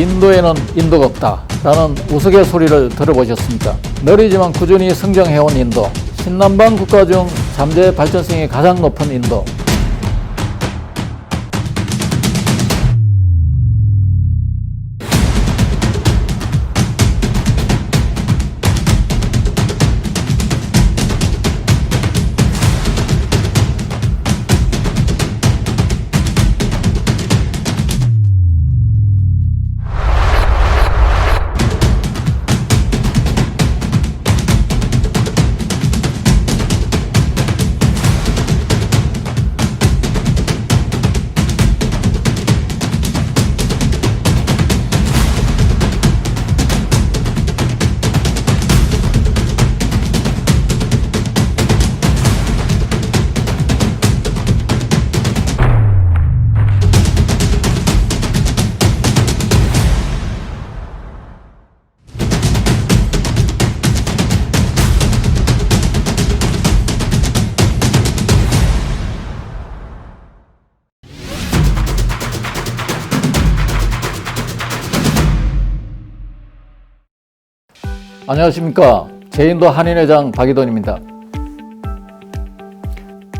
인도에는 인도가 없다 라는 우스갯소리를 들어보셨습니까? 느리지만 꾸준히 성장해온 인도, 신남방 국가 중 잠재 발전성이 가장 높은 인도. 안녕하십니까. 제인도 한인회장 박이돈입니다.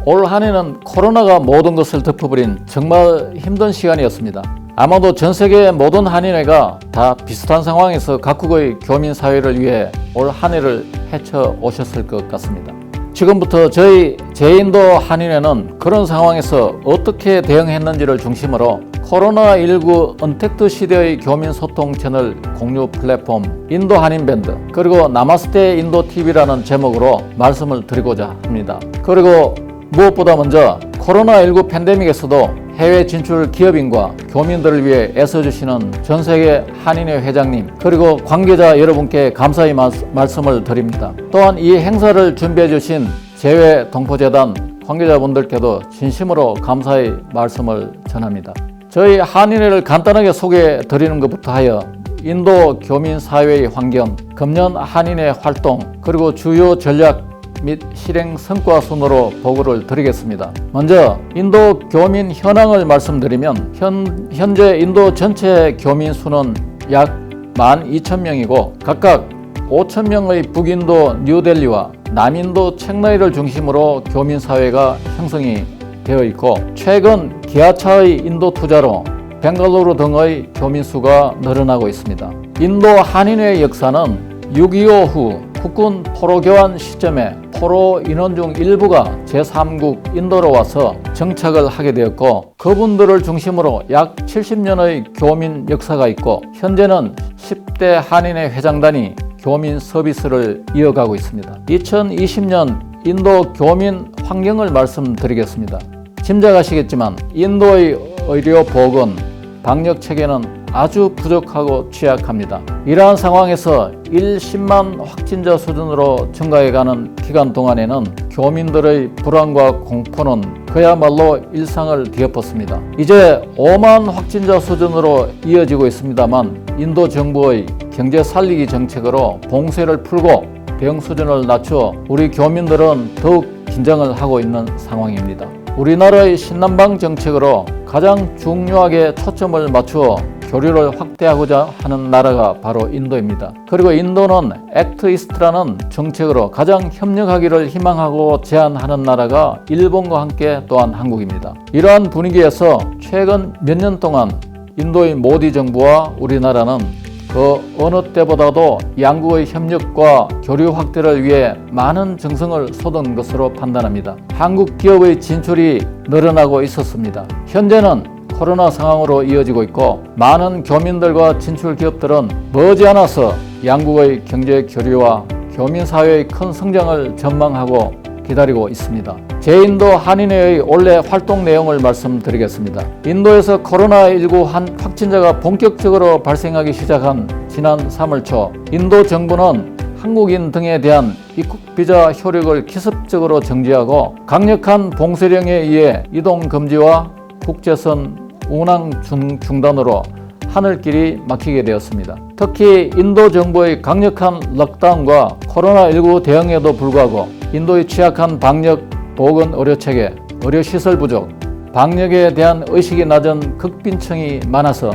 올 한해는 코로나가 모든 것을 덮어버린 정말 힘든 시간이었습니다. 아마도 전 세계 모든 한인회가 다 비슷한 상황에서 각국의 교민 사회를 위해 올 한해를 헤쳐 오셨을 것 같습니다. 지금부터 저희 제인도 한인회는 그런 상황에서 어떻게 대응했는지를 중심으로 코로나19 언택트 시대의 교민 소통 채널 공유 플랫폼 인도 한인밴드, 그리고 나마스테 인도 TV라는 제목으로 말씀을 드리고자 합니다. 그리고 무엇보다 먼저 코로나19 팬데믹에서도 해외 진출 기업인과 교민들을 위해 애써주시는 전세계 한인회 회장님, 그리고 관계자 여러분께 감사의 말씀을 드립니다. 또한 이 행사를 준비해 주신 재외 동포재단 관계자분들께도 진심으로 감사의 말씀을 전합니다. 저희 한인회를 간단하게 소개해 드리는 것부터 하여 인도 교민 사회의 환경, 금년 한인회 활동, 그리고 주요 전략 및 실행 성과 순으로 보고를 드리겠습니다. 먼저 인도 교민 현황을 말씀드리면 현재 인도 전체 교민 수는 약 12,000명이고 각각 5,000명의 북인도 뉴델리와 남인도 첵라이를 중심으로 교민 사회가 형성이 되어 있고, 최근 기아차의 인도 투자로 벵갈루루 등의 교민 수가 늘어나고 있습니다. 인도 한인회의 역사는 6.25 후 국군 포로 교환 시점에 포로 인원 중 일부가 제3국 인도로 와서 정착을 하게 되었고, 그분들을 중심으로 약 70년의 교민 역사가 있고, 현재는 10대 한인회 회장단이 교민 서비스를 이어가고 있습니다. 2020년 인도 교민 환경을 말씀드리겠습니다. 짐작하시겠지만 인도의 의료 보건, 방역 체계는 아주 부족하고 취약합니다. 이러한 상황에서 10만 확진자 수준으로 증가해가는 기간 동안에는 교민들의 불안과 공포는 그야말로 일상을 뒤엎었습니다. 이제 5만 확진자 수준으로 이어지고 있습니다만 인도 정부의 경제 살리기 정책으로 봉쇄를 풀고 병 수준을 낮추어 우리 교민들은 더욱 긴장을 하고 있는 상황입니다. 우리나라의 신남방 정책으로 가장 중요하게 초점을 맞추어 교류를 확대하고자 하는 나라가 바로 인도입니다. 그리고 인도는 액트 이스트라는 정책으로 가장 협력하기를 희망하고 제안하는 나라가 일본과 함께 또한 한국입니다. 이러한 분위기에서 최근 몇 년 동안 인도의 모디 정부와 우리나라는 그 어느 때보다도 양국의 협력과 교류 확대를 위해 많은 정성을 쏟은 것으로 판단합니다. 한국 기업의 진출이 늘어나고 있었습니다. 현재는 코로나 상황으로 이어지고 있고, 많은 교민들과 진출 기업들은 머지않아서 양국의 경제 교류와 교민 사회의 큰 성장을 전망하고 기다리고 있습니다. 제인도 한인회의 올해 활동 내용을 말씀드리겠습니다. 인도에서 코로나19 확진자가 본격적으로 발생하기 시작한 지난 3월 초, 인도 정부는 한국인 등에 대한 입국 비자 효력을 기습적으로 정지하고 강력한 봉쇄령에 의해 이동 금지와 국제선 운항 중단으로 하늘길이 막히게 되었습니다. 특히 인도 정부의 강력한 록다운과 코로나19 대응에도 불구하고 인도의 취약한 방역 보건 의료체계, 의료시설 부족, 방역에 대한 의식이 낮은 극빈층이 많아서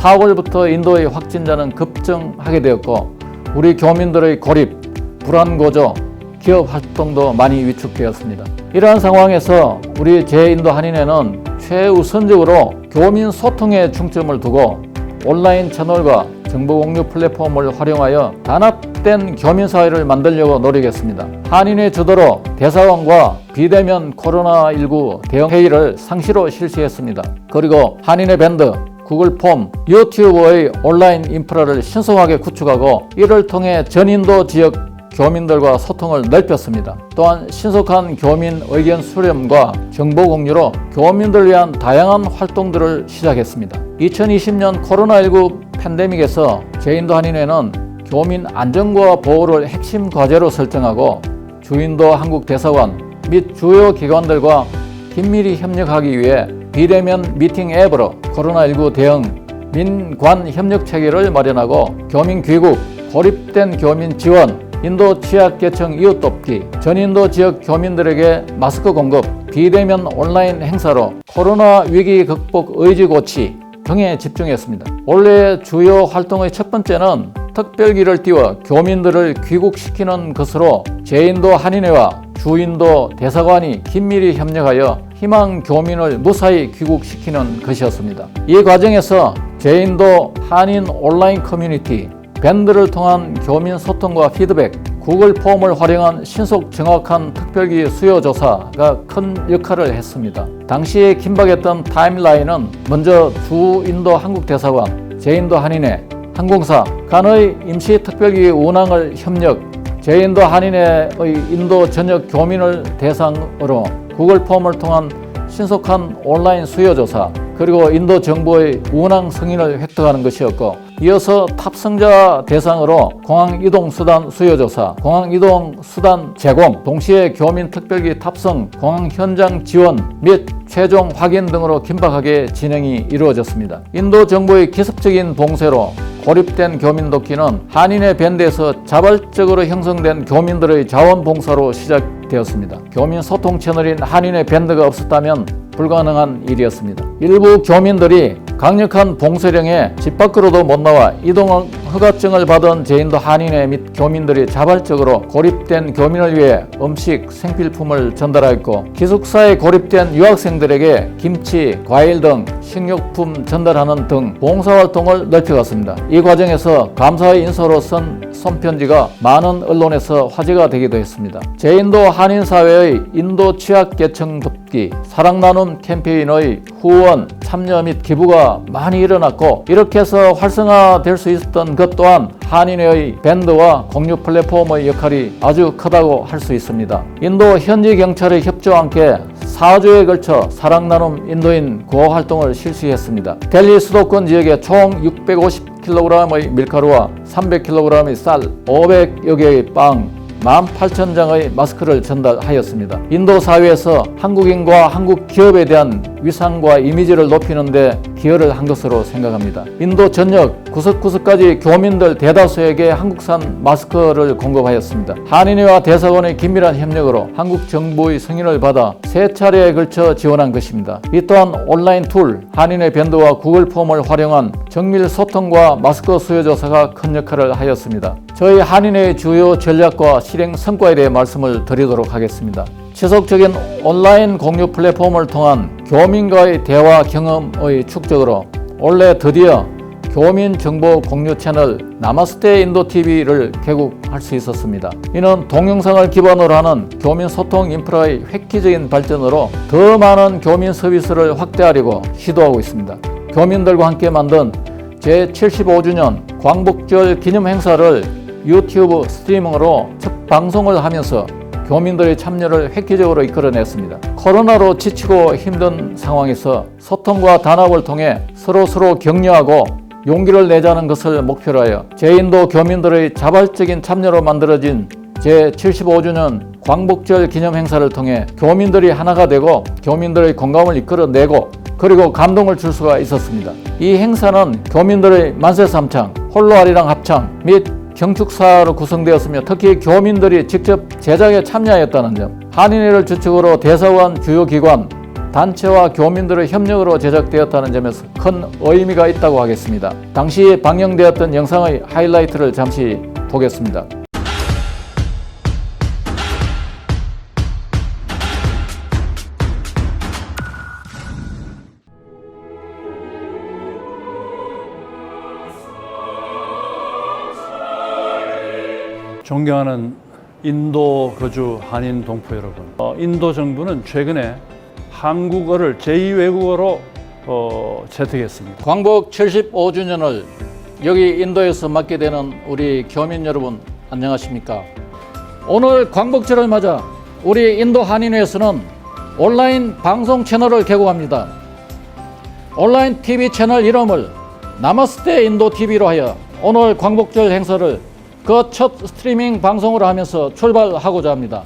4월부터 인도의 확진자는 급증하게 되었고 우리 교민들의 고립, 불안고조, 기업 활동도 많이 위축되었습니다. 이러한 상황에서 우리 제인도 한인회는 최우선적으로 교민 소통에 중점을 두고 온라인 채널과 정보 공유 플랫폼을 활용하여 단합된 교민사회를 만들려고 노력했습니다. 한인회 주도로 대사관과 비대면 코로나19 대응 회의를 상시로 실시했습니다. 그리고 한인회 밴드, 구글 폼, 유튜브의 온라인 인프라를 신속하게 구축하고 이를 통해 전인도 지역 교민들과 소통을 넓혔습니다. 또한 신속한 교민 의견 수렴과 정보 공유로 교민들을 위한 다양한 활동들을 시작했습니다. 2020년 코로나19 팬데믹에서 제인도 한인회는 교민 안전과 보호를 핵심 과제로 설정하고 주인도 한국 대사관 및 주요 기관들과 긴밀히 협력하기 위해 비대면 미팅 앱으로 코로나19 대응 민관 협력 체계를 마련하고 교민 귀국, 고립된 교민 지원, 인도 취약계층 이웃 돕기, 전인도 지역 교민들에게 마스크 공급, 비대면 온라인 행사로 코로나 위기 극복 의지 고치 등에 집중했습니다. 올해 주요 활동의 첫 번째는 특별기를 띄워 교민들을 귀국시키는 것으로 제인도 한인회와 주인도 대사관이 긴밀히 협력하여 희망 교민을 무사히 귀국시키는 것이었습니다. 이 과정에서 제인도 한인 온라인 커뮤니티, 밴드를 통한 교민 소통과 피드백, 구글 폼을 활용한 신속 정확한 특별기 수요 조사가 큰 역할을 했습니다. 당시에 긴박했던 타임라인은 먼저 주인도 한국 대사관, 제인도 한인회, 항공사 간의 임시 특별기 운항을 협력, 제인도 한인회의 인도 전역 교민을 대상으로 구글 폼을 통한 신속한 온라인 수요 조사, 그리고 인도 정부의 운항 승인을 획득하는 것이었고, 이어서 탑승자 대상으로 공항 이동 수단 수요 조사, 공항 이동 수단 제공, 동시에 교민 특별기 탑승, 공항 현장 지원 및 최종 확인 등으로 긴박하게 진행이 이루어졌습니다. 인도 정부의 기습적인 봉쇄로 고립된 교민 돕기는 한인회 밴드에서 자발적으로 형성된 교민들의 자원봉사로 시작되었습니다. 교민 소통 채널인 한인회 밴드가 없었다면 불가능한 일이었습니다. 일부 교민들이 강력한 봉쇄령에 집 밖으로도 못 나와 이동 허가증을 받은 제인도 한인회 및 교민들이 자발적으로 고립된 교민을 위해 음식, 생필품을 전달하였고, 기숙사에 고립된 유학생들에게 김치, 과일 등 식료품 전달하는 등 봉사활동을 넓혀갔습니다. 이 과정에서 감사의 인사로 쓴 손편지가 많은 언론에서 화제가 되기도 했습니다. 제인도 한인사회의 인도 취약계층 돕기, 사랑나눔 캠페인의 후원, 참여 및 기부가 많이 일어났고, 이렇게 해서 활성화될 수 있었던 것 또한 한인회의 밴드와 공유 플랫폼의 역할이 아주 크다고 할 수 있습니다. 인도 현지 경찰의 협조와 함께 4주에 걸쳐 사랑나눔 인도인 구호 활동을 실시했습니다. 델리 수도권 지역에 총 650kg의 밀가루와 300kg의 쌀, 500여 개의 빵, 18,000장의 마스크를 전달하였습니다. 인도 사회에서 한국인과 한국 기업에 대한 위상과 이미지를 높이는 데 기여를 한 것으로 생각합니다. 인도 전역 구석구석까지 교민들 대다수에게 한국산 마스크를 공급하였습니다. 한인회와 대사관의 긴밀한 협력으로 한국 정부의 승인을 받아 3차례에 걸쳐 지원한 것입니다. 이 또한 온라인 툴, 한인회 밴드와 구글 폼을 활용한 정밀 소통과 마스크 수요 조사가 큰 역할을 하였습니다. 저희 한인회의 주요 전략과 실행 성과에 대해 말씀을 드리도록 하겠습니다. 지속적인 온라인 공유 플랫폼을 통한 교민과의 대화 경험의 축적으로 올해 드디어 교민 정보 공유 채널 나마스테 인도 TV를 개국할 수 있었습니다. 이는 동영상을 기반으로 하는 교민 소통 인프라의 획기적인 발전으로 더 많은 교민 서비스를 확대하려고 시도하고 있습니다. 교민들과 함께 만든 제75주년 광복절 기념 행사를 유튜브 스트리밍으로 첫 방송을 하면서 교민들의 참여를 획기적으로 이끌어냈습니다. 코로나로 지치고 힘든 상황에서 소통과 단합을 통해 서로 격려하고 용기를 내자는 것을 목표로 하여 제인도 교민들의 자발적인 참여로 만들어진 제75주년 광복절 기념 행사를 통해 교민들이 하나가 되고 교민들의 공감을 이끌어내고 그리고 감동을 줄 수가 있었습니다. 이 행사는 교민들의 만세삼창, 홀로아리랑 합창 및 경축사로 구성되었으며 특히 교민들이 직접 제작에 참여하였다는 점, 한인회를 주축으로 대사관 주요 기관, 단체와 교민들의 협력으로 제작되었다는 점에서 큰 의미가 있다고 하겠습니다. 당시 방영되었던 영상의 하이라이트를 잠시 보겠습니다. 존경하는 인도 거주 한인 동포 여러분, 인도 정부는 최근에 한국어를 제2외국어로 채택했습니다. 광복 75주년을 여기 인도에서 맞게 되는 우리 교민 여러분 안녕하십니까? 오늘 광복절을 맞아 우리 인도 한인회에서는 온라인 방송 채널을 개국합니다. 온라인 TV 채널 이름을 나마스테 인도 TV로 하여 오늘 광복절 행사를 그 첫 스트리밍 방송으로 하면서 출발하고자 합니다.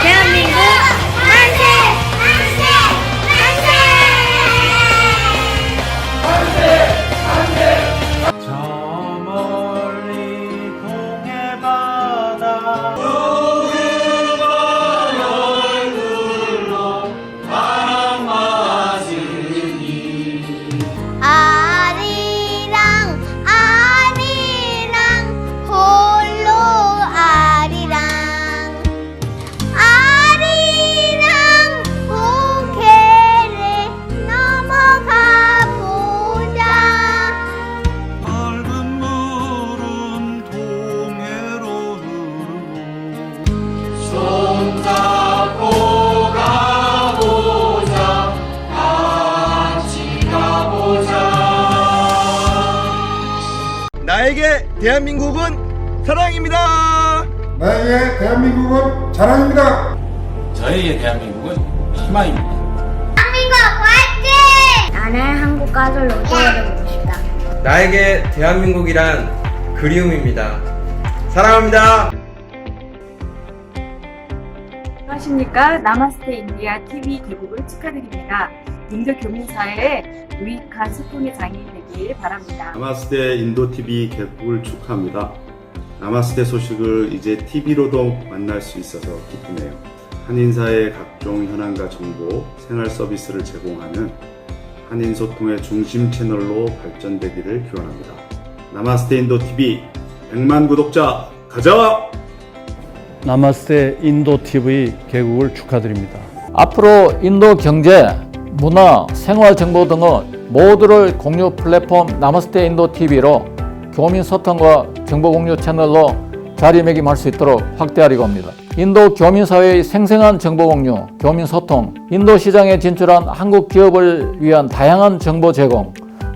대한민국 만세! 만세! 만세! 저 멀리 동해 바다 아리랑 아리랑 홀로 아리랑 아리랑 고개를 넘어가 보자. 맑은 물은 동해로 흐르고 손잡고 가보자. 같이 가보자. 나에게 대한민국은 사랑입니다. 나에게 대한민국은 자랑입니다. 저에게 대한민국은 희망입니다. 대한민국 화이팅! 나는 한국 가수로 되고 싶다. 나에게 대한민국이란 그리움입니다. 사랑합니다. 안녕하십니까. 나마스테 인디아 TV 개국을 축하드립니다. 인도 교민사회에 유익한 소통의 장이 되길 바랍니다. 나마스테 인도 TV 개국을 축하합니다. 나마스테 소식을 이제 TV로도 만날 수 있어서 기쁘네요. 한인사회의 각종 현안과 정보, 생활 서비스를 제공하는 한인 소통의 중심 채널로 발전되기를 기원합니다. 나마스테 인도 TV 100만 구독자 가자! 나마스테 인도 TV 개국을 축하드립니다. 앞으로 인도 경제, 문화, 생활 정보 등의 모두를 공유 플랫폼 나마스테 인도 TV로 교민 소통과 정보 공유 채널로 자리매김할 수 있도록 확대하려고 합니다. 인도 교민사회의 생생한 정보 공유, 교민 소통, 인도 시장에 진출한 한국 기업을 위한 다양한 정보 제공,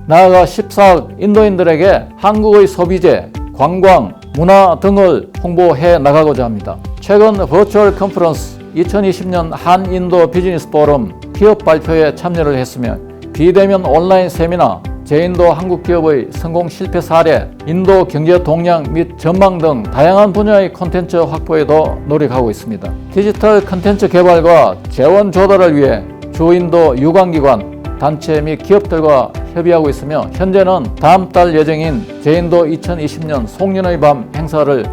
나아가 14억 인도인들에게 한국의 소비재, 관광, 문화 등을 홍보해 나가고자 합니다. 최근 버추얼 컨퍼런스 2020년 한인도 비즈니스 포럼 기업 발표에 참여를 했으며 비대면 온라인 세미나, 제인도 한국 기업의 성공 실패 사례, 인도 경제 동향 및 전망 등 다양한 분야의 콘텐츠 확보에도 노력하고 있습니다. 디지털 콘텐츠 개발과 재원 조달을 위해 주인도 유관기관, 단체 및 기업들과 협의하고 있으며 현재는 다음 달 예정인 제인도 2020년 송년의 밤 행사를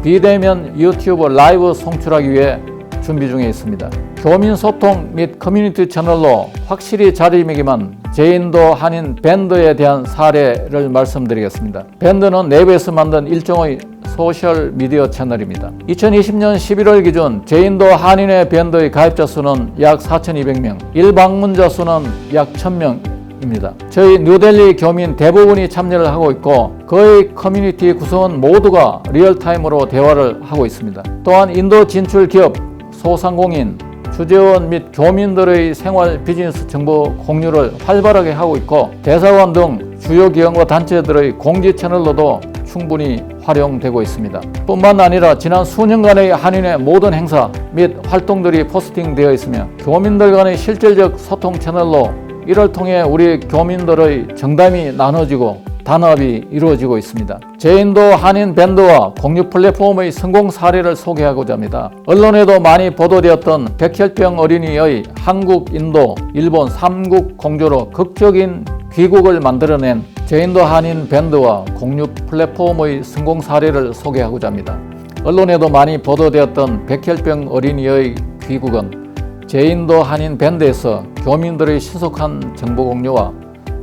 비대면 유튜브 라이브 송출하기 위해 준비 중에 있습니다. 교민 소통 및 커뮤니티 채널로 확실히 자리매김한 제인도 한인 밴드에 대한 사례를 말씀드리겠습니다. 밴드는 내부에서 만든 일종의 소셜 미디어 채널입니다. 2020년 11월 기준 제인도 한인회 밴드의 가입자 수는 약 4,200명, 일방문자 수는 약 1,000명입니다. 저희 뉴델리 교민 대부분이 참여를 하고 있고 거의 커뮤니티 구성원 모두가 리얼타임으로 대화를 하고 있습니다. 또한 인도 진출 기업, 소상공인, 주재원 및 교민들의 생활 비즈니스 정보 공유를 활발하게 하고 있고 대사관 등 주요 기관과 단체들의 공지 채널로도 충분히 활용되고 있습니다. 뿐만 아니라 지난 수년간의 한인의 모든 행사 및 활동들이 포스팅되어 있으며 교민들 간의 실질적 소통 채널로 이를 통해 우리 교민들의 정담이 나눠지고 단합이 이루어지고 있습니다. 제인도 한인 밴드와 공유 플랫폼의 성공 사례를 소개하고자 합니다. 언론에도 많이 보도되었던 백혈병 어린이의 한국, 인도, 일본 3국 공조로 극적인 귀국을 만들어낸 제인도 한인 밴드와 공유 플랫폼의 성공 사례를 소개하고자 합니다. 언론에도 많이 보도되었던 백혈병 어린이의 귀국은 제인도 한인 밴드에서 교민들의 신속한 정보 공유와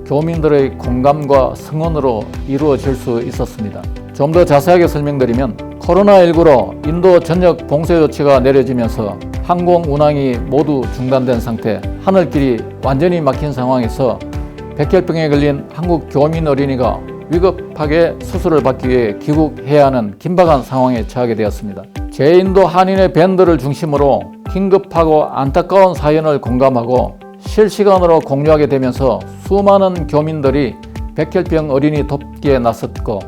교민들의 공감과 성원으로 이루어질 수 있었습니다. 좀 더 자세하게 설명드리면 코로나19로 인도 전역 봉쇄 조치가 내려지면서 항공 운항이 모두 중단된 상태, 하늘길이 완전히 막힌 상황에서 백혈병에 걸린 한국 교민 어린이가 위급하게 수술을 받기 위해 귀국해야 하는 긴박한 상황에 처하게 되었습니다. 제인도 한인의 밴드를 중심으로 긴급하고 안타까운 사연을 공감하고 실시간으로 공유하게 되면서 수많은 교민들이 백혈병 어린이 돕기에 나섰고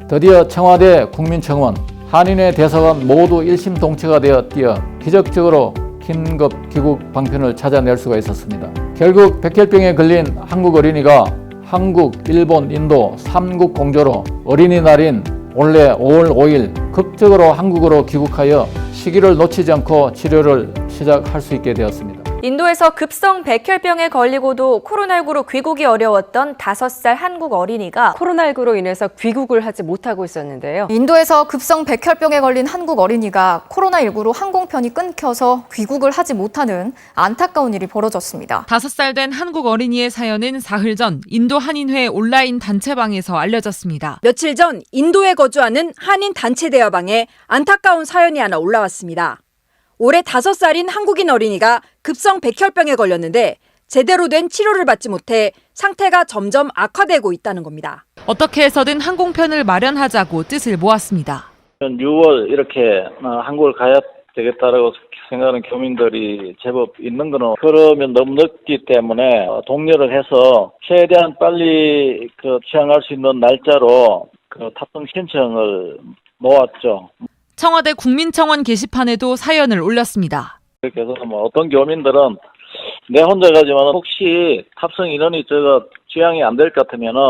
드디어 청와대 국민청원, 한인회 대사관 모두 일심동체가 되어 뛰어 기적적으로 긴급 귀국 방편을 찾아낼 수가 있었습니다. 결국 백혈병에 걸린 한국 어린이가 한국, 일본, 인도 3국 공조로 어린이날인 올해 5월 5일 극적으로 한국으로 귀국하여 시기를 놓치지 않고 치료를 시작할 수 있게 되었습니다. 인도에서 급성 백혈병에 걸리고도 코로나19로 귀국이 어려웠던 5살 한국 어린이가 코로나19로 인해서 귀국을 하지 못하고 있었는데요. 인도에서 급성 백혈병에 걸린 한국 어린이가 코로나19로 항공편이 끊겨서 귀국을 하지 못하는 안타까운 일이 벌어졌습니다. 5살 된 한국 어린이의 사연은 사흘 전 인도 한인회 온라인 단체방에서 알려졌습니다. 며칠 전 인도에 거주하는 한인 단체 대화방에 안타까운 사연이 하나 올라왔습니다. 올해 5살인 한국인 어린이가 급성 백혈병에 걸렸는데 제대로 된 치료를 받지 못해 상태가 점점 악화되고 있다는 겁니다. 어떻게 해서든 항공편을 마련하자고 뜻을 모았습니다. 6월 이렇게 한국을 가야 되겠다라고 생각하는 교민들이 제법 있는 거는 그러면 너무 늦기 때문에 독려를 해서 최대한 빨리 취항할 수 있는 날짜로 탑승 신청을 모았죠. 청와대 국민청원 게시판에도 사연을 올렸습니다. 그렇게 해서 어떤 교민들은 내 혼자 가지만 혹시 탑승 인원이 취향이 안 될 것 같으면은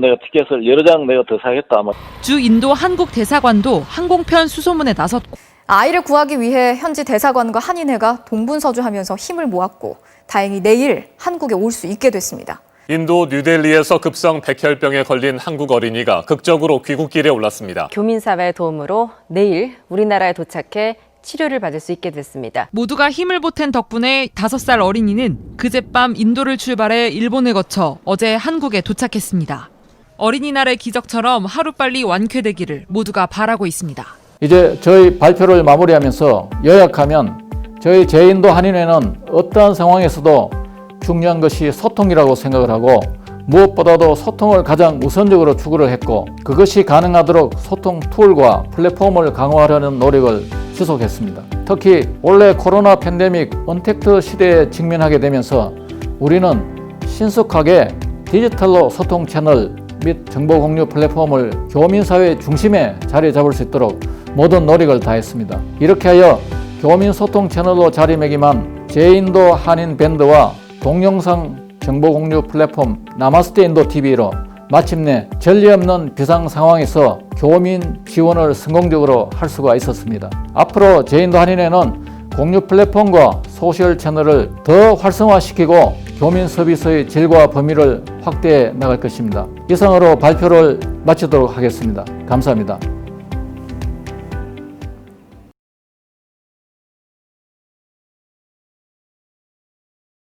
내가 티켓을 여러 장 내가 더 사겠다. 주 인도 한국 대사관도 항공편 수소문에 나섰고 아이를 구하기 위해 현지 대사관과 한인회가 동분서주하면서 힘을 모았고 다행히 내일 한국에 올 수 있게 됐습니다. 인도 뉴델리에서 급성 백혈병에 걸린 한국 어린이가 극적으로 귀국길에 올랐습니다. 교민사회의 도움으로 내일 우리나라에 도착해 치료를 받을 수 있게 됐습니다. 모두가 힘을 보탠 덕분에 5살 어린이는 그젯밤 인도를 출발해 일본을 거쳐 어제 한국에 도착했습니다. 어린이날의 기적처럼 하루빨리 완쾌되기를 모두가 바라고 있습니다. 이제 저희 발표를 마무리하면서 요약하면 저희 제인도 한인회는 어떠한 상황에서도 중요한 것이 소통이라고 생각을 하고 무엇보다도 소통을 가장 우선적으로 추구를 했고 그것이 가능하도록 소통 툴과 플랫폼을 강화하려는 노력을 지속했습니다. 특히 올해 코로나 팬데믹 언택트 시대에 직면하게 되면서 우리는 신속하게 디지털로 소통 채널 및 정보 공유 플랫폼을 교민사회 중심에 자리 잡을 수 있도록 모든 노력을 다했습니다. 이렇게 하여 교민 소통 채널로 자리매김한 제인도 한인 밴드와 동영상 정보 공유 플랫폼 나마스테 인도 TV로 마침내 전례 없는 비상 상황에서 교민 지원을 성공적으로 할 수가 있었습니다. 앞으로 제인도 한인회는 공유 플랫폼과 소셜 채널을 더 활성화시키고 교민 서비스의 질과 범위를 확대해 나갈 것입니다. 이상으로 발표를 마치도록 하겠습니다. 감사합니다.